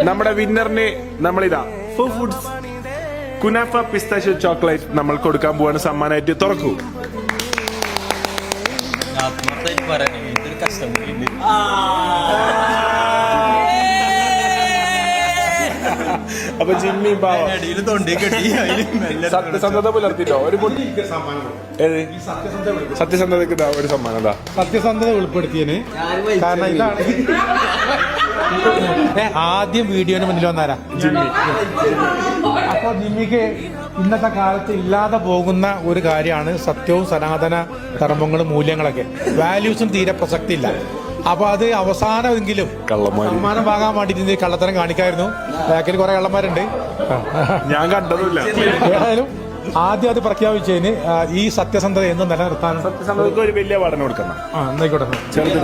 നമ്മുടെ വിന്നറിന് നമ്മളിതാ foods kunafa pistachio chocolate നമ്മൾ കൊടുക്കാൻ പോവാണ് സമ്മാനമായിട്ട്. തുറക്കൂ. അപ്പൊ ജിമ്മി സത്യസന്ധത പുലർത്തിട്ടോ ഒരു സത്യസന്ധതക്ക് ഒരു സമ്മാനം. എന്താ സത്യസന്ധത വെളിപ്പെടുത്തിയതിന് കാരണം ഇതാണ് ആദ്യം വീഡിയോന് മുന്നിൽ വന്നാരാ ജിമ്മി. അപ്പൊ ജിമ്മിക്ക് ഇന്നത്തെ കാലത്ത് ഇല്ലാതെ പോകുന്ന ഒരു കാര്യമാണ് സത്യവും സനാതന ധർമ്മങ്ങളും മൂല്യങ്ങളൊക്കെ. വാല്യൂസും തീരെ പ്രസക്തി ഇല്ല. അപ്പൊ അത് അവസാനമെങ്കിലും സമ്മാനം വാങ്ങാൻ വേണ്ടിട്ട് കള്ളത്തരം കാണിക്കായിരുന്നു. ബാക്കിൽ കുറെ കള്ളന്മാരുണ്ട്, ഞാൻ കണ്ടതുമില്ല. ഏതായാലും ആദ്യം അത് പ്രഖ്യാപിച്ചതിന് ഈ സത്യസന്ധത എന്ന് നിലനിർത്താൻ സത്യസന്ധതയ്ക്ക് ഒരു വലിയ പഠനം കൊടുക്കണം. എന്നായിക്കോട്ടെ. ചെറുത്